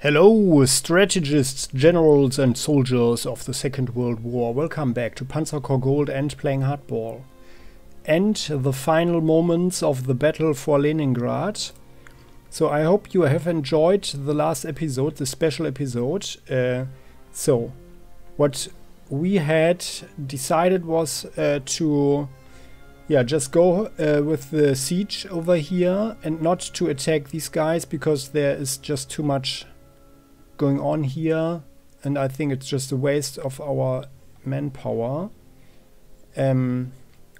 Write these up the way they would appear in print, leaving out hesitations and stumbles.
Hello, strategists, generals and soldiers of the Second World War. Welcome back to Panzer Corps Gold and playing hardball. And the final moments of the battle for Leningrad. So I hope you have enjoyed the last episode, the special episode. So what we had decided was to just go with the siege over here and not to attack these guys because there is just too much going on here, and I think it's just a waste of our manpower,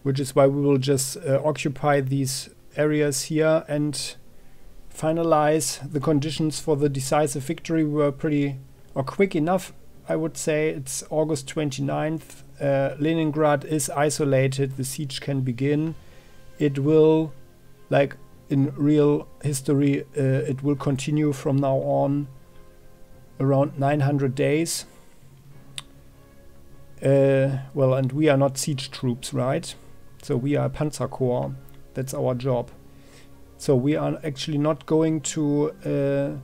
which is why we will just occupy these areas here and finalize the conditions for the decisive victory. We were pretty quick enough, I would say. It's August 29th. Leningrad is isolated. The siege can begin. It will, like in real history, it will continue from now on around 900 days. Well, and we are not siege troops, right? So we are Panzer Corps. That's our job. So we are actually not going to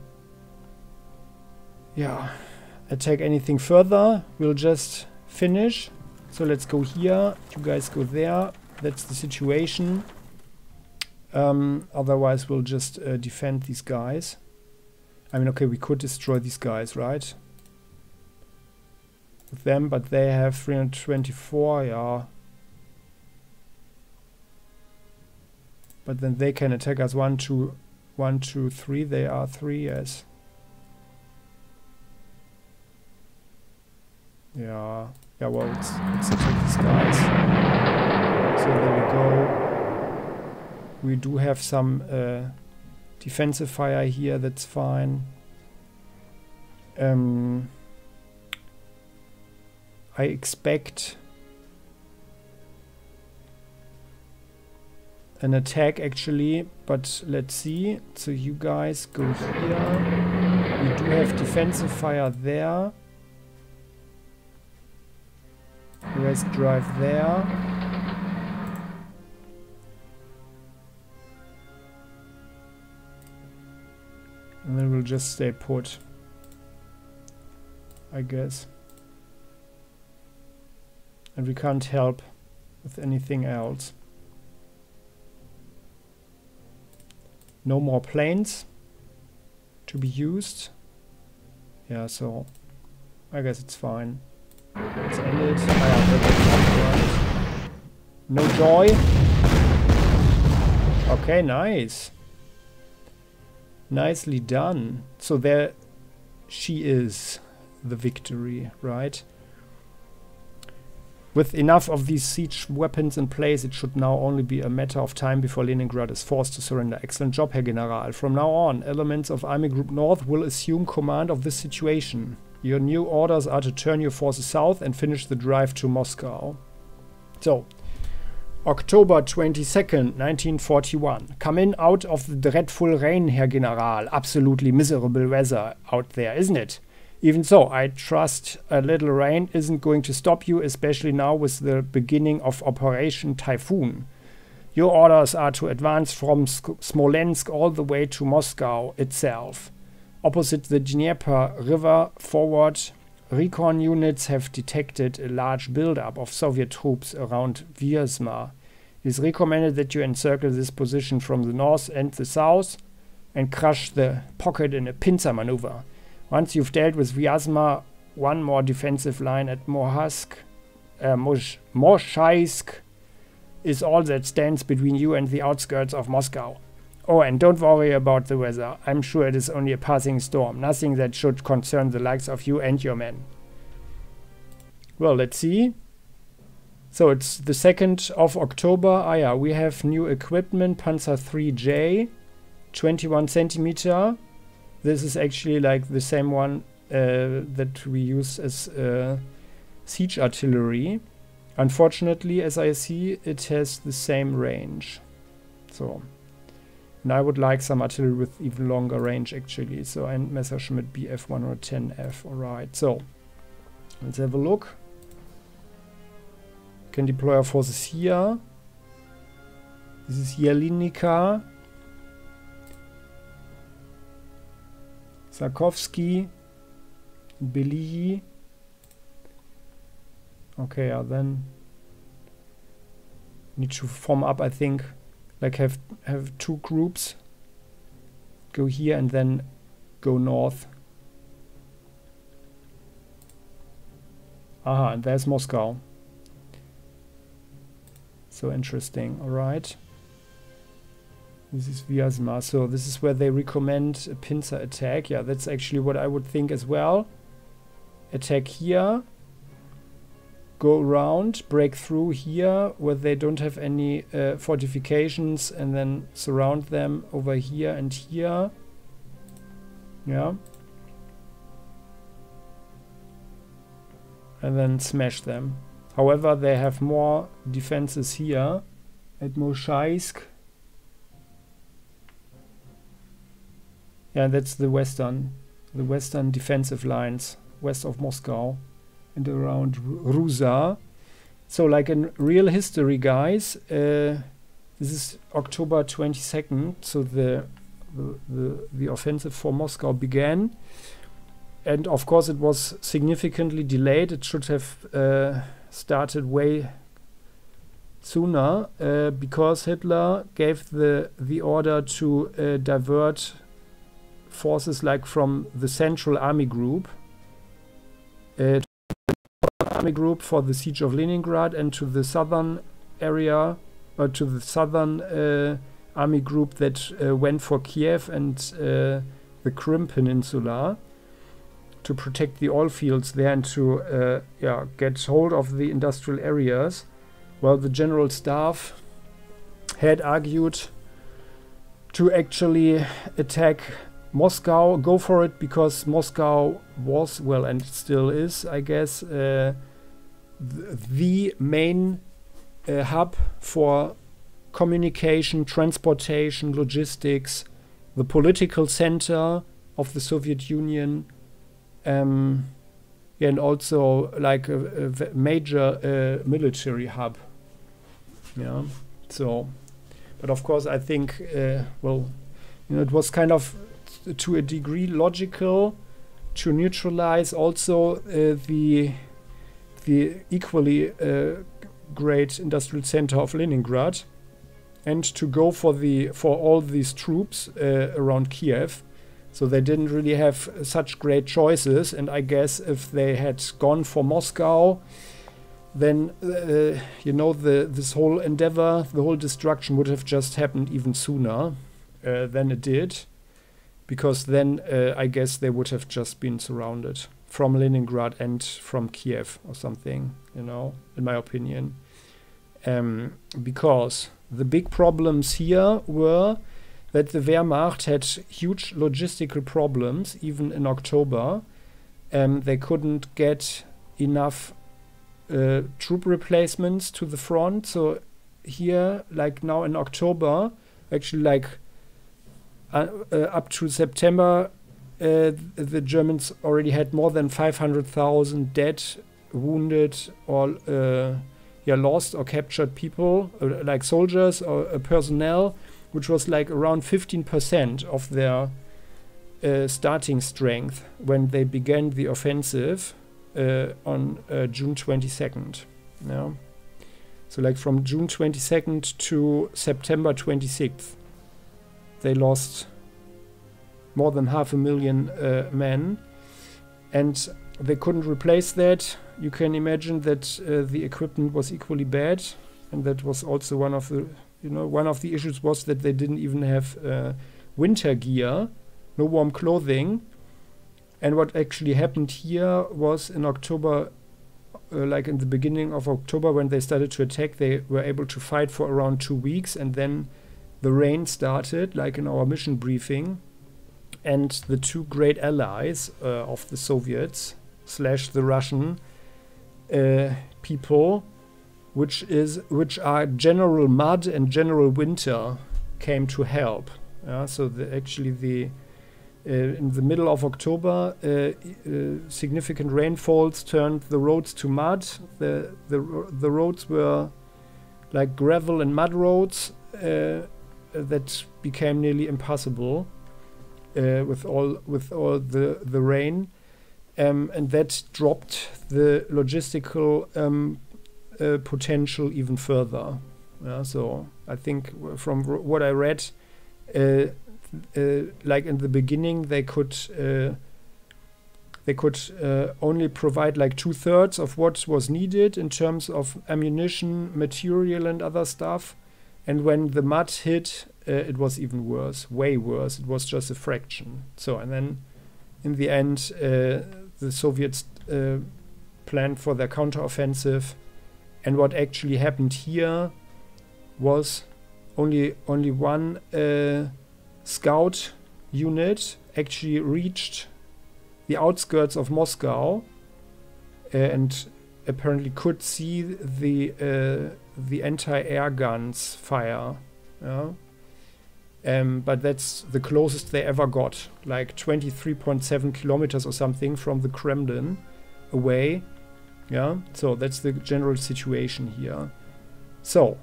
attack anything further. We'll just finish. So let's go here. You guys go there. That's the situation. Otherwise we'll just defend these guys. I mean, okay, we could destroy these guys, right? With them, but they have 324, yeah. But then they can attack us 1, 2, 3. They are 3, yes. Yeah, well, let's attack these guys. So there we go. We do have some defensive fire here, that's fine. I expect an attack actually, but let's see. So you guys go here. We do have defensive fire there. You guys drive there. And then we'll just stay put, I guess. And we can't help with anything else. No more planes to be used. Yeah, so I guess it's fine. Let's end it. No joy. Okay, nice. Nicely done. So there she is, the victory, right? With enough of these siege weapons in place, it should now only be a matter of time before Leningrad is forced to surrender. Excellent job, Herr General. From now on, elements of Army Group North will assume command of this situation. Your new orders are to turn your forces south and finish the drive to Moscow. So, October 22nd, 1941. Come in out of the dreadful rain, Herr General. Absolutely miserable weather out there, isn't it? Even so, I trust a little rain isn't going to stop you, especially now with the beginning of Operation Typhoon. Your orders are to advance from Smolensk all the way to Moscow itself. Opposite the Dnieper River forward, recon units have detected a large buildup of Soviet troops around Vyazma. It is recommended that you encircle this position from the north and the south and crush the pocket in a pincer maneuver. Once you've dealt with Vyazma, one more defensive line at Moshaisk is all that stands between you and the outskirts of Moscow. Oh, and don't worry about the weather. I'm sure it is only a passing storm. Nothing that should concern the likes of you and your men. Well, let's see. So it's the 2nd of October. Ah yeah, we have new equipment. Panzer 3J, 21 centimeter. This is actually like the same one that we use as siege artillery. Unfortunately, as I see, it has the same range. So, and I would like some artillery with even longer range actually. So, and Messerschmitt Bf 110F. Alright, so let's have a look. Can deploy our forces here. This is Jelinica. Sarkovsky, Belihi. Okay, then need to form up, I think, like have two groups. Go here and then go north. Aha, and there's Moscow. So interesting. All right. This is Vyazma. So this is where they recommend a pincer attack. Yeah, that's actually what I would think as well. Attack here. Go around, break through here where they don't have any fortifications, and then surround them over here and here. Yeah. And then smash them. However, they have more defenses here at Moshaisk. Yeah, that's the western defensive lines west of Moscow and around Ruza. So like in real history, guys, this is October 22nd, so the offensive for Moscow began. And of course it was significantly delayed. It should have started way sooner because Hitler gave the order to divert forces like from the Central Army Group to the Army Group for the siege of Leningrad, and to the southern area, or to the southern Army Group that went for Kiev and the Crimea Peninsula, to protect the oil fields there and to get hold of the industrial areas. Well, the General Staff had argued to actually attack Moscow, go for it, because Moscow was, well, and still is, I guess, the main hub for communication, transportation, logistics, the political center of the Soviet Union, and also like a major military hub. Yeah, so, but of course I think, well, you know, it was kind of to a degree logical to neutralize also the equally great industrial center of Leningrad, and to go for all these troops around Kiev. So they didn't really have such great choices, and I guess if they had gone for Moscow, then you know, this whole endeavor, the whole destruction would have just happened even sooner than it did, because then I guess they would have just been surrounded from Leningrad and from Kiev or something, you know, in my opinion. Because the big problems here were that the Wehrmacht had huge logistical problems even in October. They couldn't get enough troop replacements to the front. So here, like now in October, actually like up to September, the Germans already had more than 500,000 dead, wounded, or lost or captured people, like soldiers or personnel, which was like around 15% of their starting strength when they began the offensive on June 22nd. Yeah? So like from June 22nd to September 26th, they lost more than 500,000 men, and they couldn't replace that. You can imagine that the equipment was equally bad, and that was also one of the, you know, one of the issues was that they didn't even have winter gear, no warm clothing. And what actually happened here was in October, like in the beginning of October when they started to attack, they were able to fight for around 2 weeks, and then the rain started, like in our mission briefing, and the two great allies of the Soviets / the Russian people, which are General Mud and General Winter, came to help. So actually in the middle of October, significant rainfalls turned the roads to mud. The roads were like gravel and mud roads that became nearly impassable. with all the rain, and that dropped the logistical potential even further. So I think from what I read, like in the beginning, they could only provide like 2/3 of what was needed in terms of ammunition, material, and other stuff. And when the mud hit, it was even worse, way worse. It was just a fraction. So, and then in the end, the Soviets planned for their counteroffensive. And what actually happened here was only one scout unit actually reached the outskirts of Moscow and apparently could see the anti-air guns fire. But that's the closest they ever got, like 23.7 kilometers or something from the Kremlin away. So that's the general situation here. So,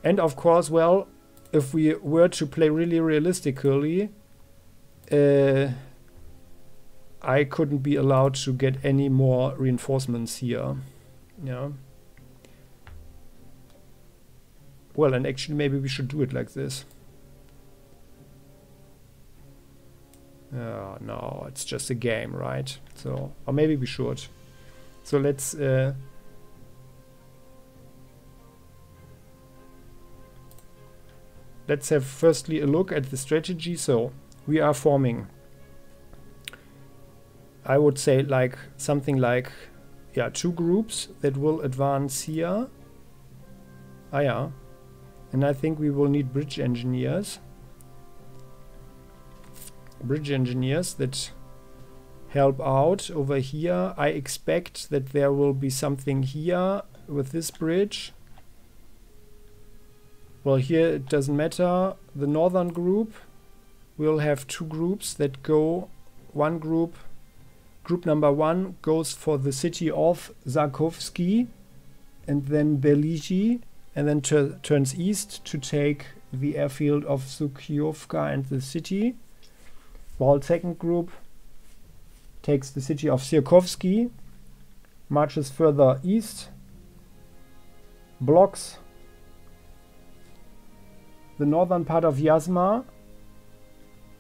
and of course, well, if we were to play really realistically, I couldn't be allowed to get any more reinforcements here. Well, and actually maybe we should do it like this. No, it's just a game, right? So, or maybe we should. So let's have firstly a look at the strategy. So we are forming, I would say, like something like 2 groups that will advance here. And I think we will need bridge engineers that help out over here. I expect that there will be something here with this bridge. Well, here it doesn't matter. The northern group will have 2 groups that go. One group number 1 goes for the city of Zarkovsky and then Belizhi, and then turns east to take the airfield of Sukhyovka and the city. While second group takes the city of Sirkovsky, marches further east, blocks the northern part of Vyazma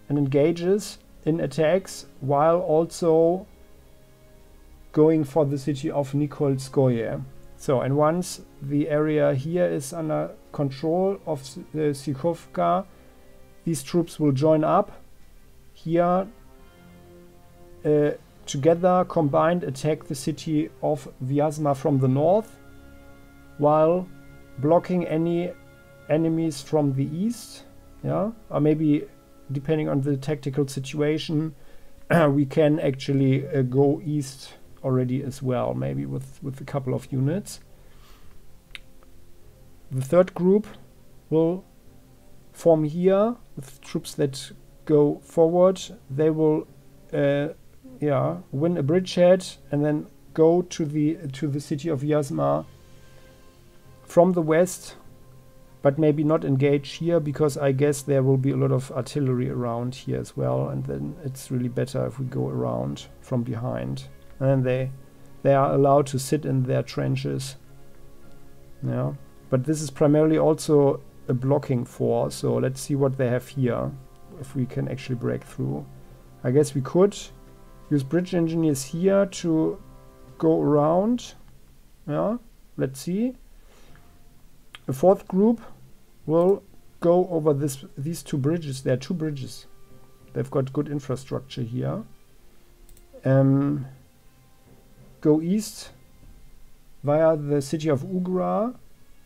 and engages in attacks while also going for the city of Nikolskoye. So, and once the area here is under control of Sirkovka, these troops will join up here, together combined attack the city of Vyazma from the north, while blocking any enemies from the east. Or maybe, depending on the tactical situation, we can actually go east already as well, maybe with a couple of units. The third group will form here with troops that go forward. They will win a bridgehead and then go to the city of Vyazma from the west, but maybe not engage here, because I guess there will be a lot of artillery around here as well, and then it's really better if we go around from behind. And then they are allowed to sit in their trenches. But this is primarily also a blocking force, so let's see what they have here, if we can actually break through. I guess we could use bridge engineers here to go around. Let's see. The fourth group will go over these 2 bridges. There are 2 bridges. They've got good infrastructure here. Go east via the city of Ugra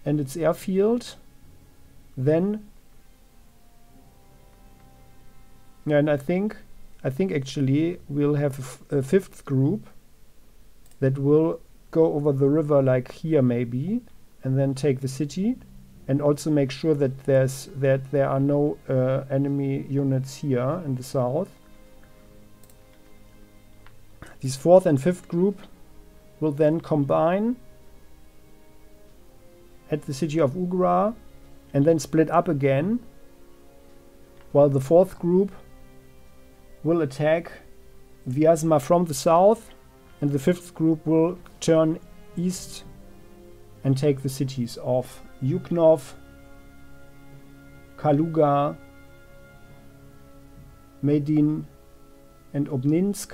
and its airfield. Then, and I think actually we'll have a 5th group that will go over the river, like here maybe, and then take the city, and also make sure that there are no enemy units here in the south. These 4th and 5th group will then combine at the city of Ugra and then split up again, while the 4th group will attack Vyazma from the south, and the 5th group will turn east and take the cities of Yuknov, Kaluga, Medin, and Obninsk.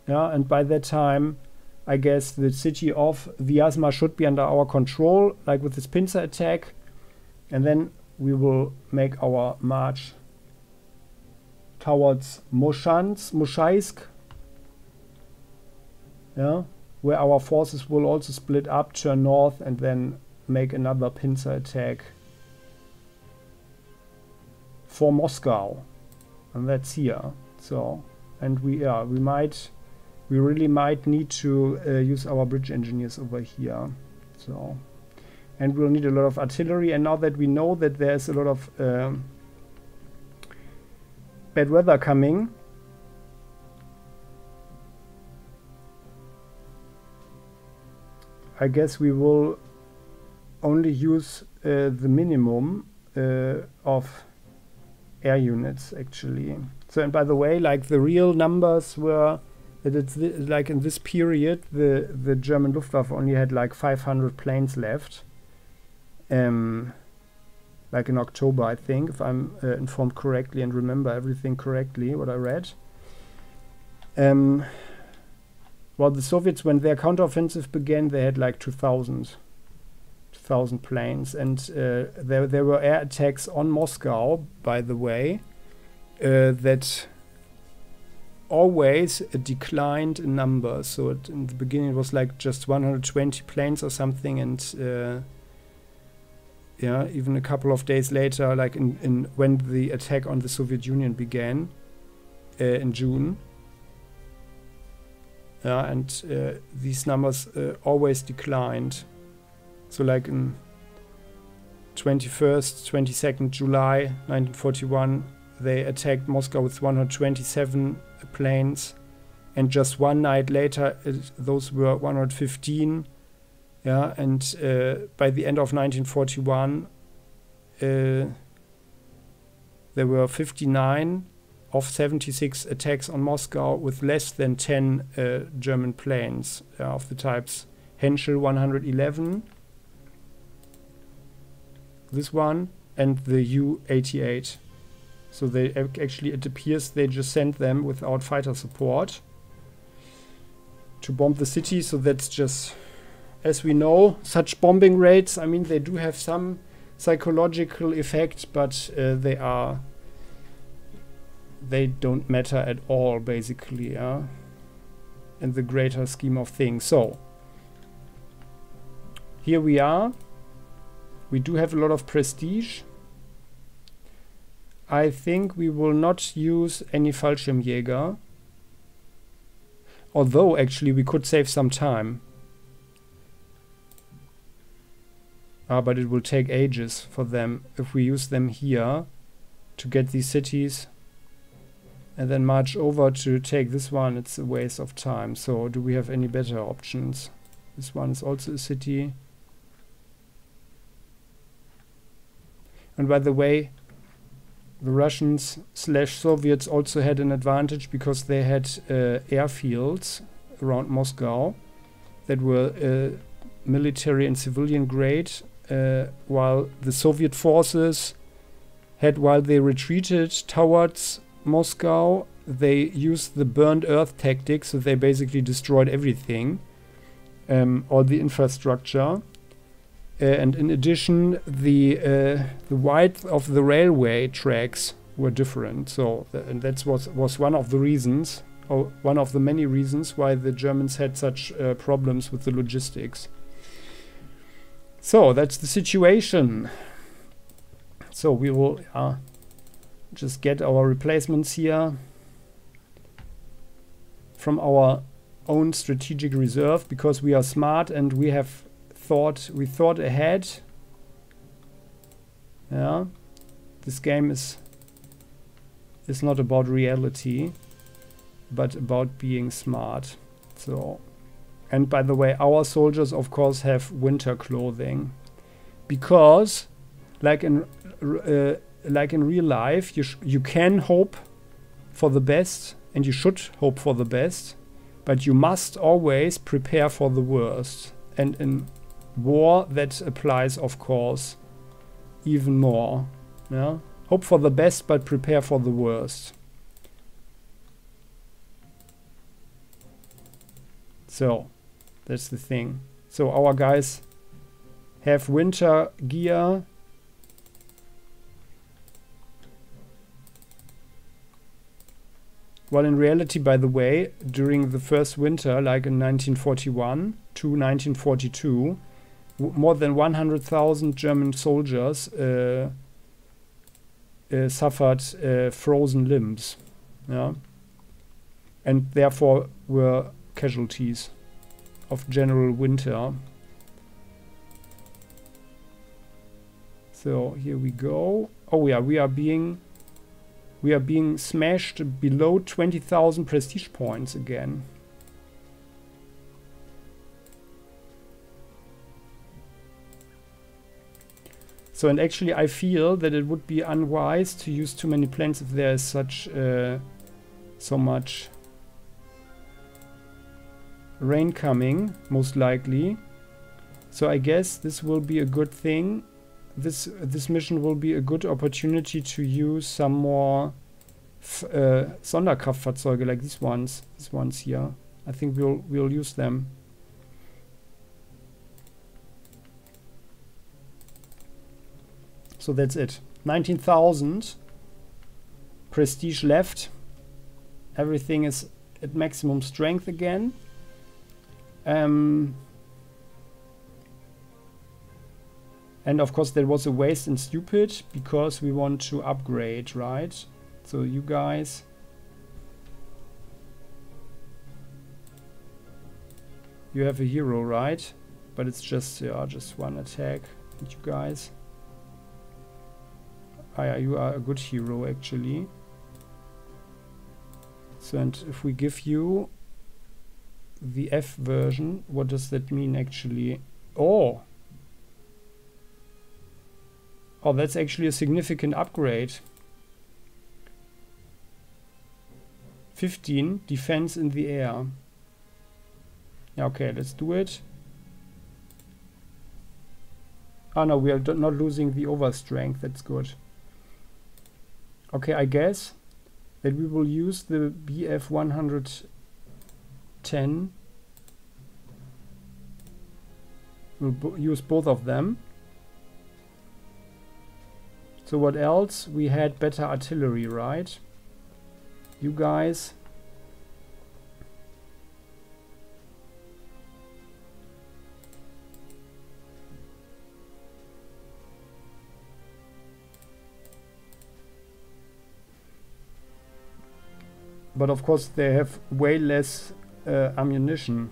Yeah, and by that time, I guess the city of Vyazma should be under our control, like with this Pincer attack. And then we will make our march towards Moshaisk, yeah, where our forces will also split up, turn north, and then make another Pincer attack for Moscow. And that's here. So, and we really might need to use our bridge engineers over here. So, and we'll need a lot of artillery. And now that we know that there's a lot of bad weather coming, I guess we will only use the minimum of air units, actually. So, and by the way, like the real numbers were that it's like in this period the German Luftwaffe only had like 500 planes left, like in October, I think, if I'm informed correctly and remember everything correctly what I read. Well, the Soviets, when their counteroffensive began, they had like 2,000 planes, and there were air attacks on Moscow, by the way, that always declined in numbers. So in the beginning it was like just 120 planes or something, and yeah, even a couple of days later, like in when the attack on the Soviet Union began in June, and these numbers always declined. So like in 22nd July 1941, they attacked Moscow with 127 planes, and just one night later those were 115. Yeah, and by the end of 1941 there were 59 of 76 attacks on Moscow with less than 10 German planes of the types Henschel 111, this one, and the U-88. So they actually, it appears they just sent them without fighter support to bomb the city. So that's just, as we know, such bombing rates, I mean, they do have some psychological effect, but they don't matter at all, basically, in the greater scheme of things. So here we are. We do have a lot of prestige. I think we will not use any Fallschirmjäger, although actually we could save some time. But it will take ages for them if we use them here to get these cities and then march over to take this one. It's a waste of time. So do we have any better options? This one is also a city. And by the way, the Russians / Soviets also had an advantage because they had airfields around Moscow that were military and civilian grade, while the Soviet forces had, while they retreated towards Moscow, they used the burned earth tactic, so they basically destroyed everything, all the infrastructure. And in addition, the width of the railway tracks were different. So, and that was one of the reasons, or one of the many reasons, why the Germans had such problems with the logistics. So that's the situation. So we will just get our replacements here from our own strategic reserve, because we are smart and we have thought ahead. Yeah, this game is not about reality, but about being smart. So, and by the way, our soldiers of course have winter clothing, because like in real life, you can hope for the best and you should hope for the best, but you must always prepare for the worst. And in war, that applies, of course, even more. Yeah? Hope for the best, but prepare for the worst. So, that's the thing. So our guys have winter gear. Well, in reality, by the way, during the first winter, like in 1941 to 1942, more than 100,000 German soldiers suffered frozen limbs, yeah, and therefore were casualties of general winter. So here we go. Oh yeah, we are being smashed below 20,000 prestige points again. So, and actually I feel that it would be unwise to use too many planes if there is such so much rain coming, most likely. So I guess this will be a good thing. This mission will be a good opportunity to use some more Sonderkraftfahrzeuge like these ones here. I think we'll use them. So that's it. 19,000 prestige left. Everything is at maximum strength again. And of course there was a waste and stupid because we want to upgrade, right? So you guys, you have a hero, right? But it's just one attack. And you guys, you are a good hero actually. So, and if we give you the F version, what does that mean actually? Oh, that's actually a significant upgrade. 15 defense in the air. Yeah, okay, let's do it. Oh no, we are not losing the overstrength. That's good. Okay, I guess that we will use the BF 110. We'll use both of them. So what else? We had better artillery, right? You guys. But of course they have way less ammunition.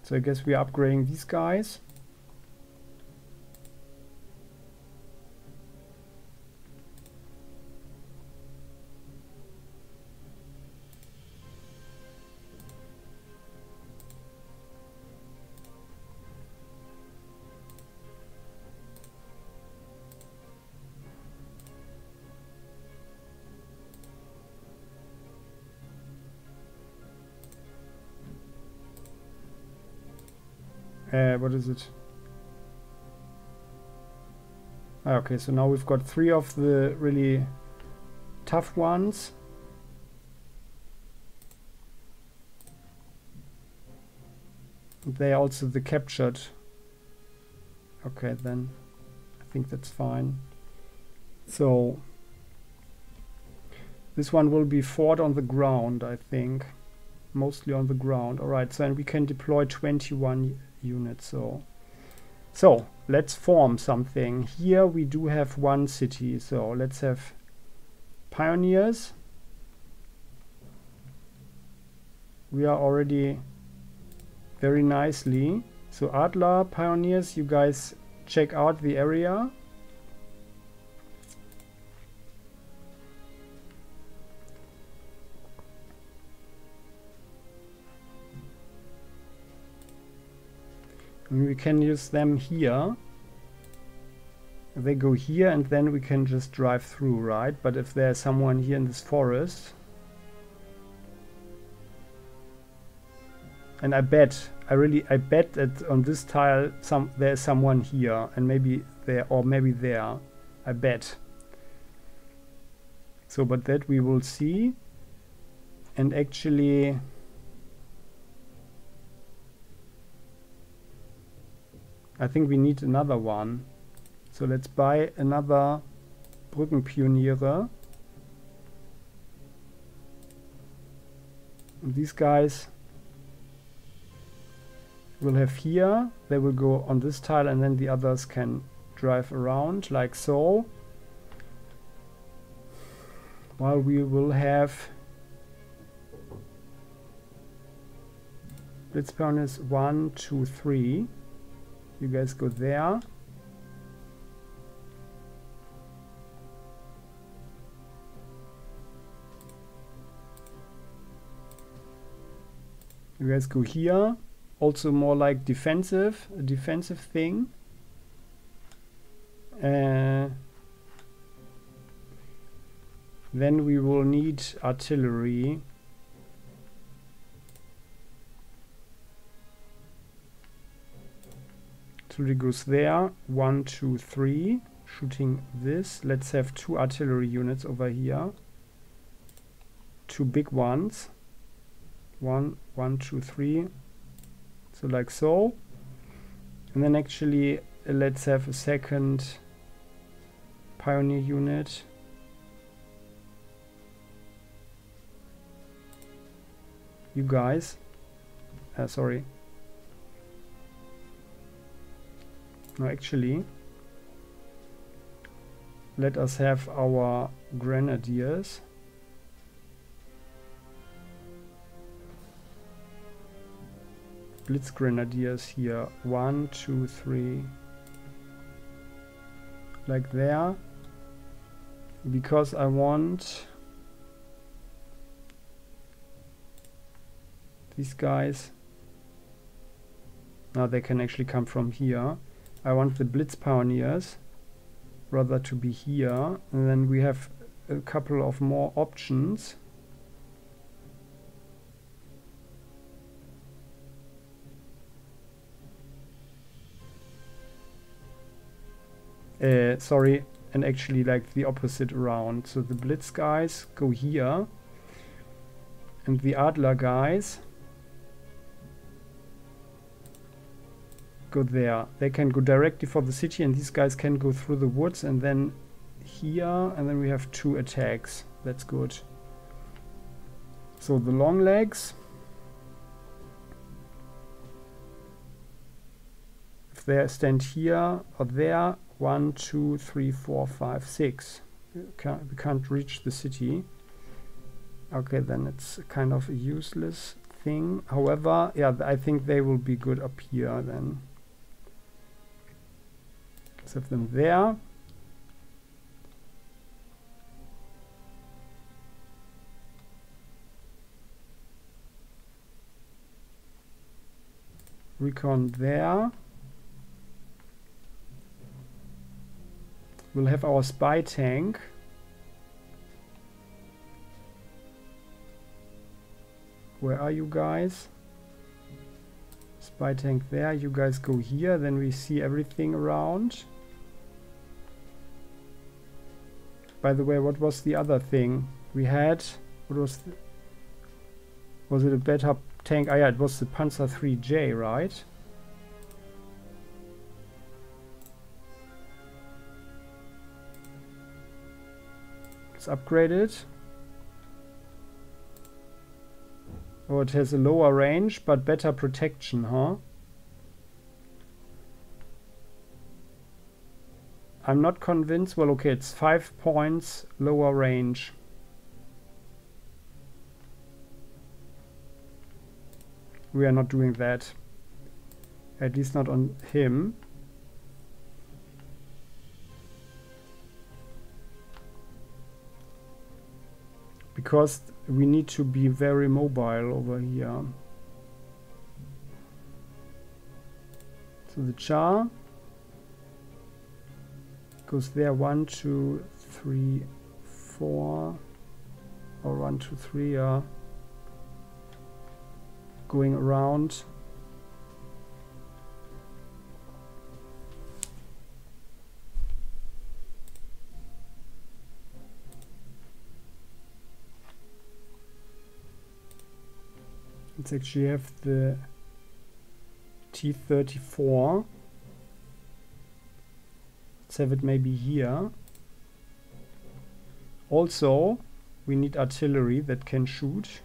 So I guess we are upgrading these guys. What is it? Okay, so now we've got 3 of the really tough ones. They are also the captured. Okay, then I think that's fine. So this one will be fought on the ground, I think. Mostly on the ground. Alright, so and we can deploy 21 units. So let's form something. Here we do have one city, so let's have pioneers. We are already very nicely. So Adler, pioneers, you guys check out the area. And we can use them here. They go here and then we can just drive through, right? But if there's someone here in this forest, and I bet that on this tile there's someone here and maybe there or maybe there. I bet. So but that we will see. And actually I think we need another one. So let's buy another Brückenpioniere. And these guys will have here, they will go on this tile and then the others can drive around like so. While we will have Blitzpioneers 1, 2, 3. You guys go there. You guys go here. Also more like defensive, a defensive thing. Then we will need artillery. Artillery goes there. 1, 2, 3. Shooting this. Let's have 2 artillery units over here. 2 big ones. 1, 2, 3. So like so. And then actually let's have a second pioneer unit. You guys. Sorry. No, actually, let us have our grenadiers. Blitz grenadiers here. 1, 2, 3. Like there. Because I want these guys. Now they can actually come from here. I want the Blitz Pioneers rather to be here, and then we have a couple of more options. Sorry, and actually like the opposite around. So the Blitz guys go here, and the Adler guys go there. They can go directly for the city, and these guys can go through the woods and then here, and then we have 2 attacks. That's good. So the long legs, if they stand here or there, 1, 2, 3, 4, 5, 6. We can't reach the city. Okay, then it's kind of a useless thing. However, yeah, I think they will be good up here then. Let's have them there. Recon there. We'll have our spy tank. Where are you guys? Spy tank there. You guys go here. Then we see everything around. By the way, what was the other thing we had? What was it a better tank? Ah, yeah, it was the Panzer 3J, right? Let's upgrade it. Oh, it has a lower range, but better protection, huh? I'm not convinced. Well, okay, it's 5 points lower range. We are not doing that. At least not on him. Because we need to be very mobile over here. So the char goes there, 1, 2, 3, 4, or 1, 2, 3, going around. Let's actually have the T-34. Let's have it maybe here. Also, we need artillery that can shoot.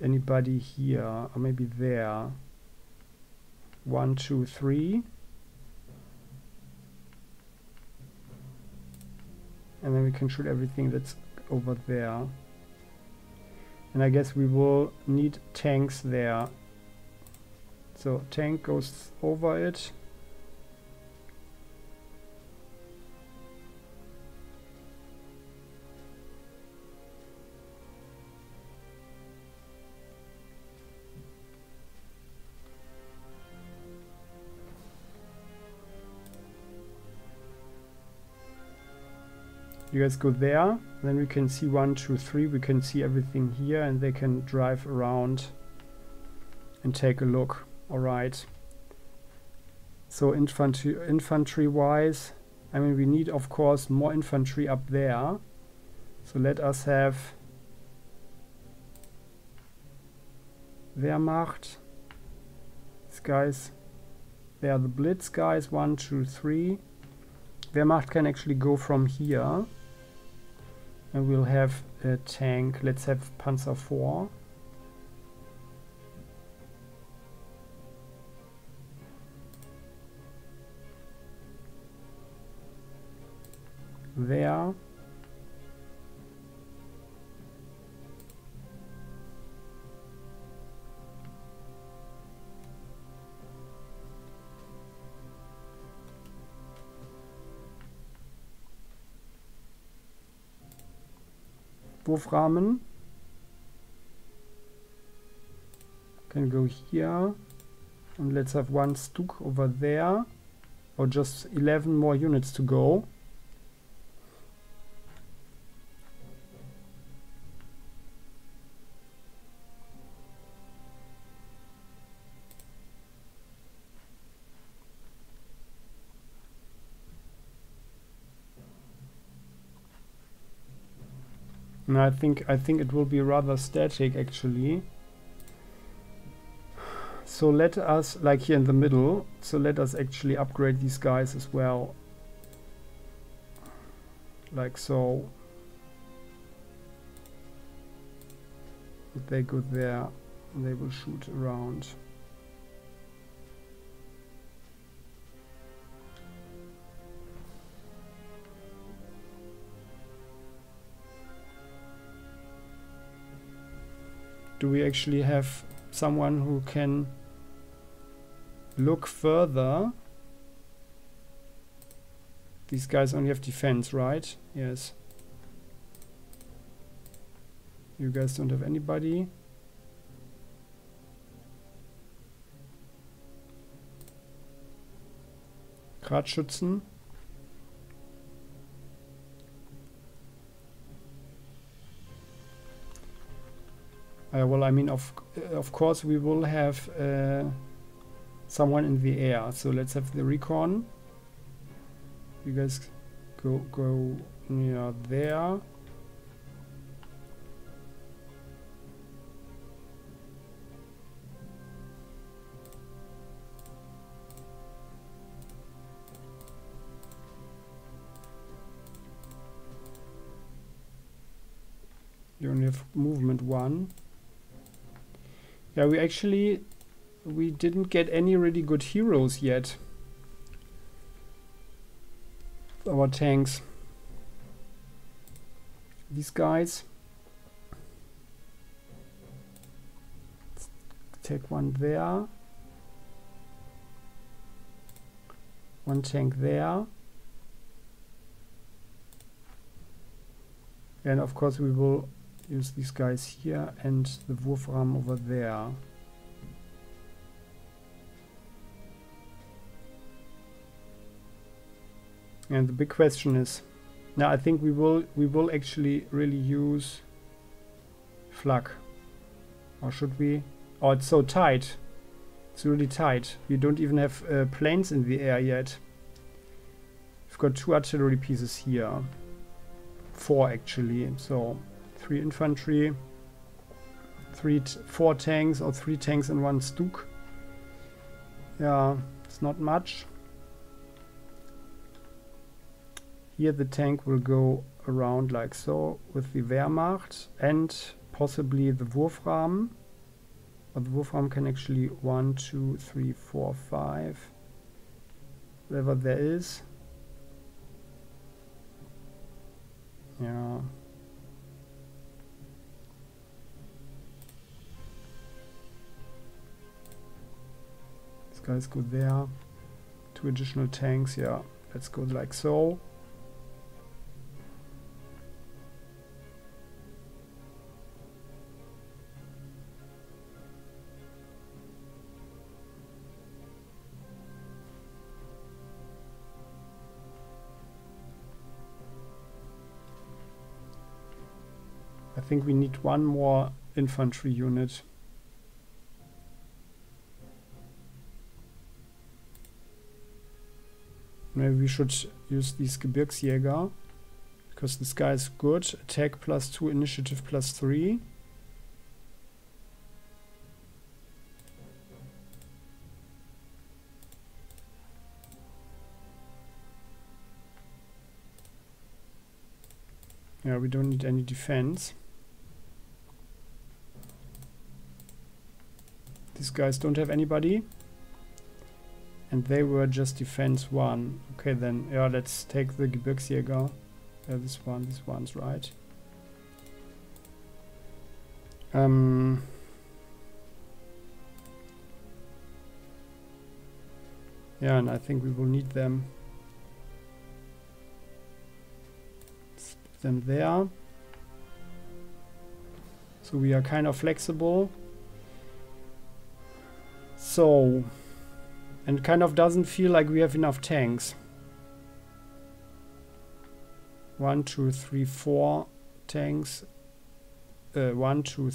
Anybody here, or maybe there. 1, 2, 3. And then we can shoot everything that's over there. And I guess we will need tanks there. So tank goes over it. You guys go there, then we can see 1, 2, 3, we can see everything here, and they can drive around and take a look. Alright. So infantry wise, I mean, we need of course more infantry up there. So let us have Wehrmacht. These guys, they are the Blitz guys, 1, 2, 3. Wehrmacht can actually go from here. And we'll have a tank. Let's have Panzer 4. There. Wurfrahmen can go here, and let's have 1 Stuk over there, or just 11 more units to go. And I think it will be rather static actually. So let us, like here in the middle, so let us actually upgrade these guys as well. Like so. If they go there, they will shoot around. Do we actually have someone who can look further? These guys only have defense, right? Yes. You guys don't have anybody. Gradschützen. Well, I mean, of course, we will have someone in the air. So let's have the recon. You guys go near there. You only have movement 1. Yeah, we didn't get any really good heroes yet. Our tanks. These guys. Let's take one there. One tank there. And of course we will use these guys here and the Wurfrahmen over there. And the big question is, now I think we will actually really use flak. Or should we? Oh, it's so tight. It's really tight. We don't even have planes in the air yet. We've got 2 artillery pieces here. 4 actually. So 3 infantry, 4 tanks, or 3 tanks and 1 Stuk. Yeah, it's not much. Here the tank will go around like so with the Wehrmacht and possibly the Wurfrahmen. But the Wurfrahmen can actually 1, 2, 3, 4, 5. Whatever there is. Yeah. These guys go there. 2 additional tanks, yeah. Let's go like so. I think we need 1 more infantry unit. Maybe we should use these Gebirgsjäger, because this guy is good. Attack +2, initiative +3. Yeah, we don't need any defense. These guys don't have anybody. And they were just defense 1. Okay then, yeah, let's take the Gebirgsjäger. Yeah, this one's right. Yeah, and I think we will need them. Split them there. So we are kind of flexible. So, and kind of doesn't feel like we have enough tanks. 1, 2, 3, 4 tanks. 1, 2,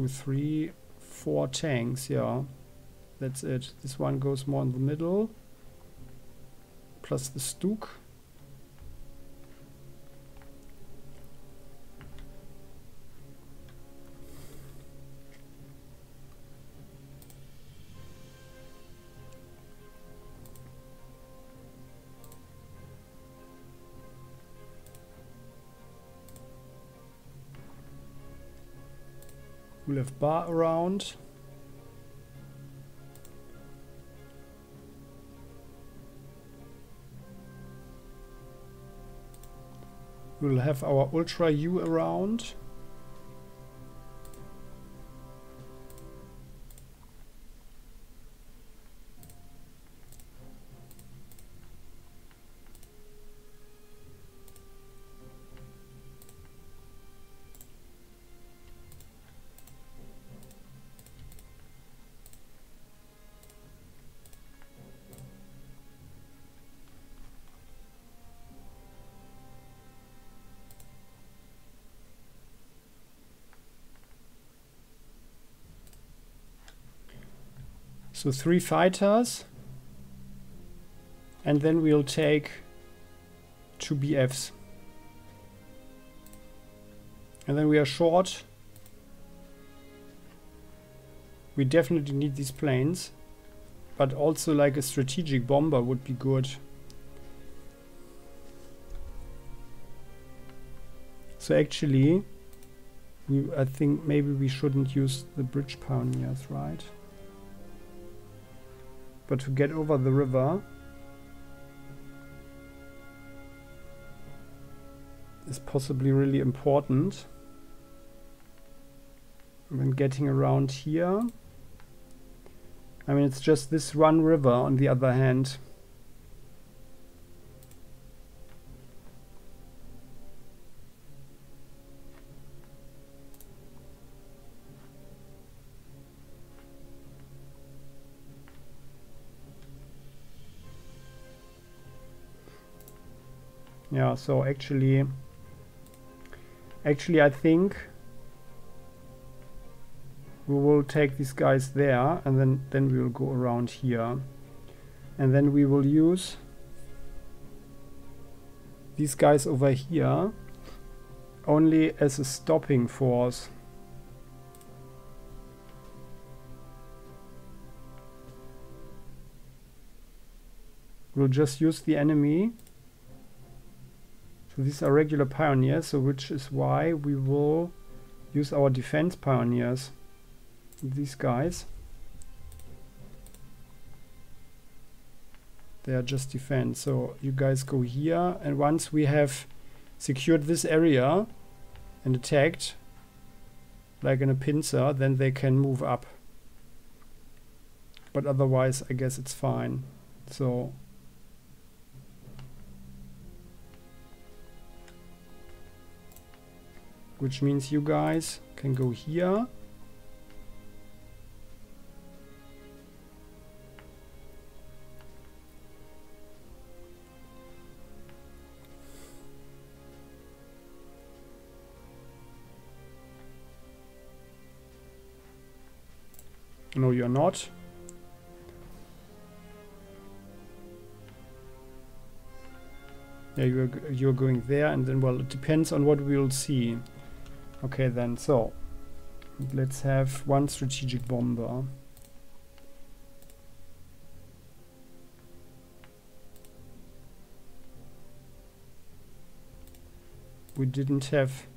3, 4 tanks, yeah. That's it. This one goes more in the middle. Plus the Stuk. We'll have bar around. We'll have our Ultra U around. So 3 fighters, and then we'll take 2 BFs. And then we are short. We definitely need these planes, but also like a strategic bomber would be good. So actually, I think maybe we shouldn't use the bridge pioneers, right? But to get over the river is possibly really important. When getting around here, I mean, it's just this one river on the other hand. Yeah, so actually I think we will take these guys there, and then we will go around here, and then we will use these guys over here only as a stopping force. We'll just use the enemy. So these are regular pioneers, so which is why we will use our defense pioneers. These guys. They are just defense. So you guys go here, and once we have secured this area and attacked, like in a pincer, then they can move up. But otherwise, I guess it's fine. So which means you guys can go here. No, you're not. Yeah, you're going there, and then, well, it depends on what we will see. Okay, then, so let's have one strategic bomber. We didn't have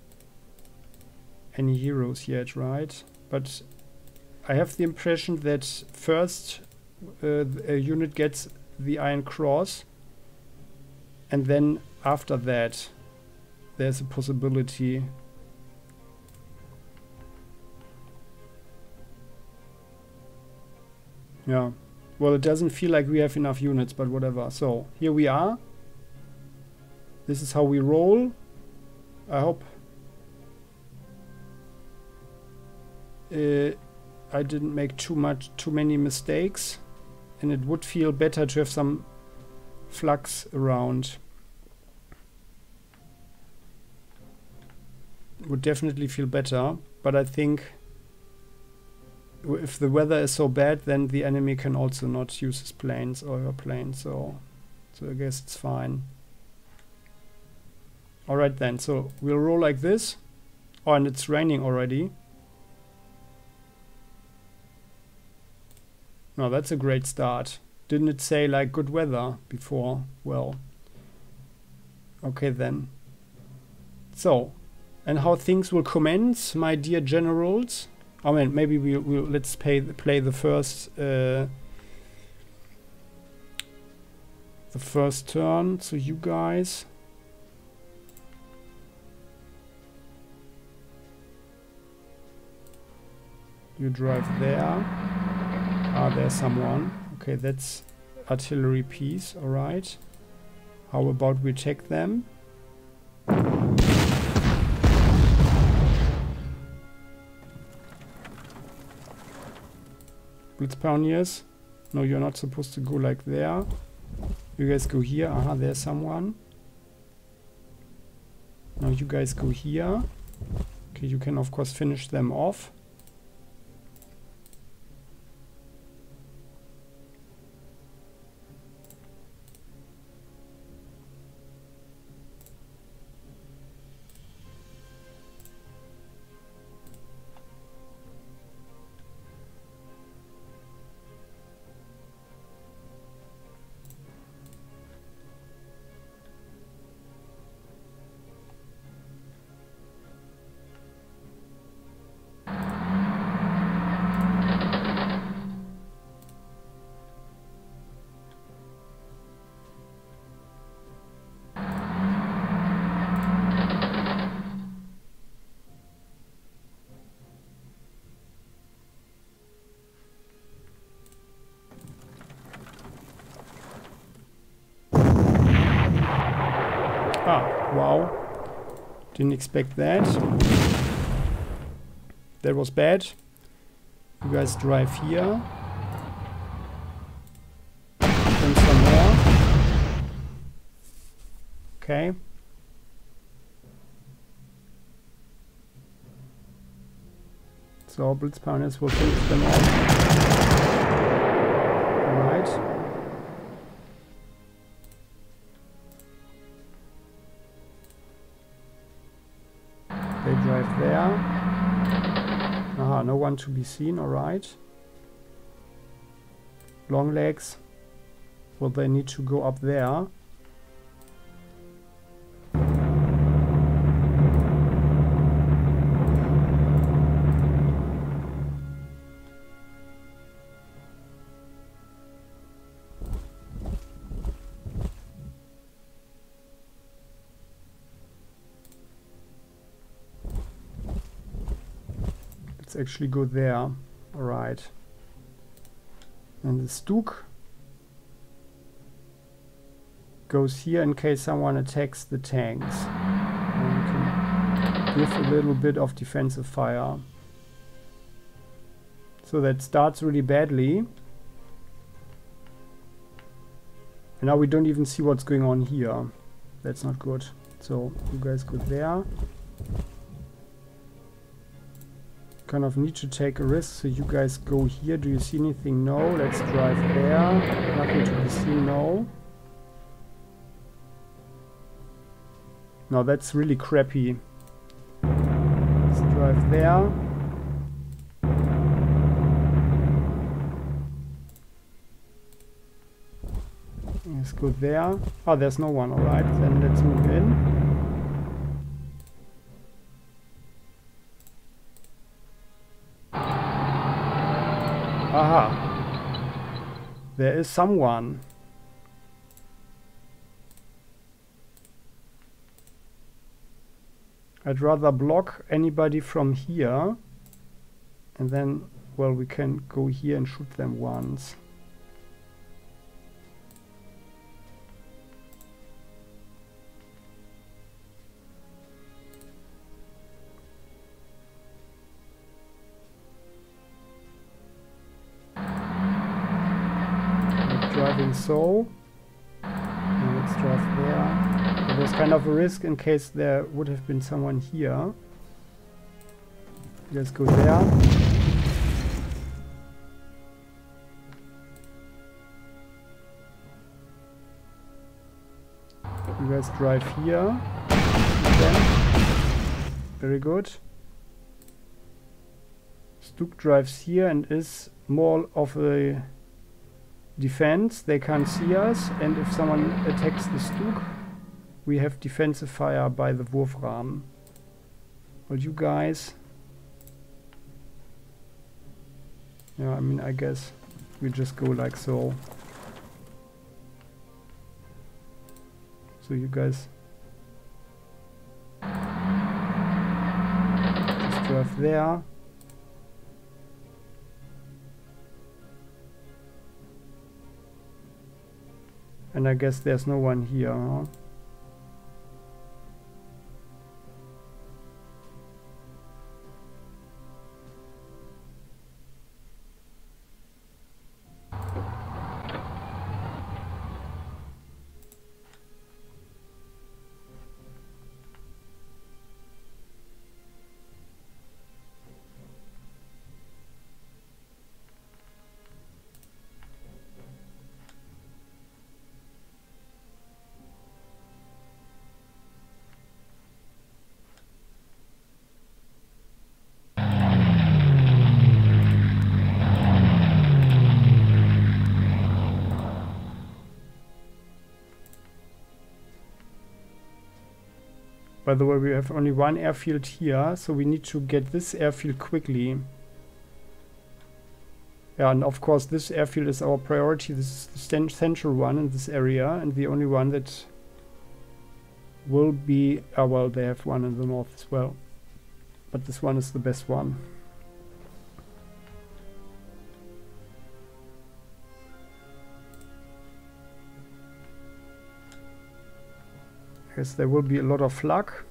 any heroes yet, right? But I have the impression that first a unit gets the Iron Cross, and then after that there's a possibility. Yeah, well, it doesn't feel like we have enough units, but whatever. So here we are. This is how we roll. I hope I didn't make too many mistakes, and it would feel better to have some flux around. Would definitely feel better, but I think if the weather is so bad, then the enemy can also not use his planes or her planes, so I guess it's fine. Alright then, so we'll roll like this. Oh, and it's raining already. No, that's a great start. Didn't it say like good weather before? Well, okay then. So, and how things will commence, my dear generals. I mean, maybe we'll let's play the first turn. So you guys, you drive there. Ah, there's someone. Okay, that's artillery piece. All right. How about we check them? Blitz pioneers. No, you're not supposed to go like there. You guys go here. Aha, there's someone. Now you guys go here. Okay, you can of course finish them off. Ah, wow. Didn't expect that. That was bad. You guys drive here. Then some more. Okay. So Blitz pioneers will finish them off. Alright. They drive there. Aha, no one to be seen, alright. Long legs. Well, they need to go up there. Let's actually go there. All right. And the Stuk goes here in case someone attacks the tanks. And we can give a little bit of defensive fire. So that starts really badly. And now we don't even see what's going on here. That's not good. So you guys go there. Kind of need to take a risk, so you guys go here. Do you see anything? No. Let's drive there. Nothing to be seen. No. No, that's really crappy. Let's drive there. Let's go there. Oh, there's no one. Alright, then let's move in. Aha. There is someone. I'd rather block anybody from here. And then, well, we can go here and shoot them once. Driving so. Now let's drive there. There was kind of a risk in case there would have been someone here. Let's go there. You guys drive here. Then. Very good. Stuk drives here and is more of a defense. They can't see us, and if someone attacks the Stuk, we have defensive fire by the Wurfrahmen. Well, you guys... Yeah, I mean, I guess we just go like so. So you guys... just drive there. And I guess there's no one here, huh? By the way, we have only one airfield here, so we need to get this airfield quickly. Yeah, and of course this airfield is our priority. This is the central one in this area, and the only one that will be... Oh, well, they have one in the north as well. But this one is the best one. Yes, there will be a lot of luck.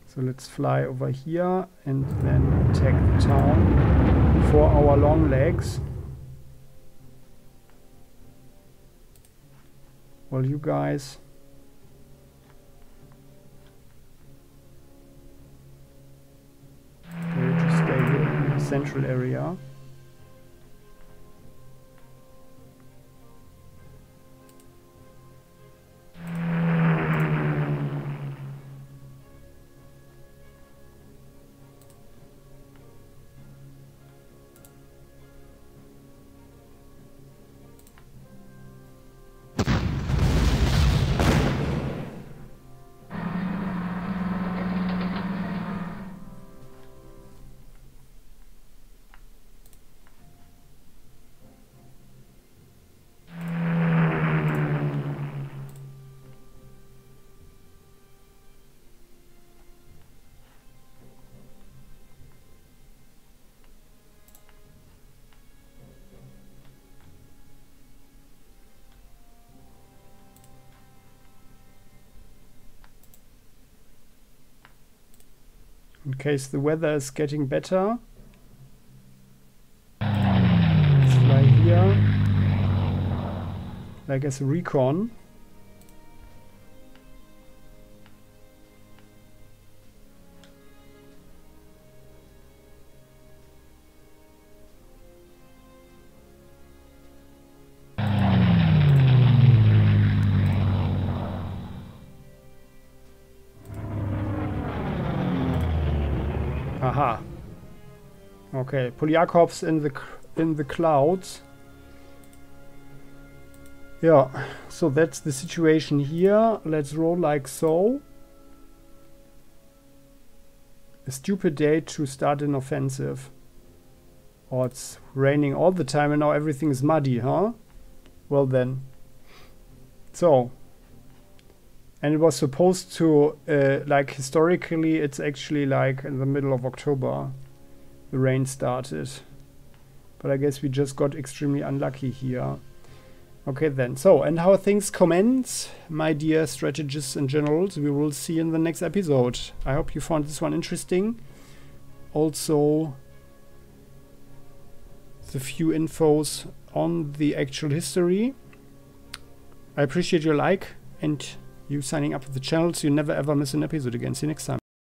So let's fly over here and then attack the town for our long legs. Well, you guys... Okay, just stay here in the central area. In case the weather is getting better, let's fly here, like as a recon. Aha. Okay, Polyakov's in the clouds. Yeah, so that's the situation here. Let's roll like so. A stupid day to start an offensive. Oh, it's raining all the time and now everything is muddy, huh? Well then. So. And it was supposed to, like historically, it's actually like in the middle of October, the rain started. But I guess we just got extremely unlucky here. Okay then, so, and how things commence, my dear strategists and generals, we will see in the next episode. I hope you found this one interesting. Also, the few infos on the actual history. I appreciate your like and you signing up for the channel so you never ever miss an episode again. See you next time.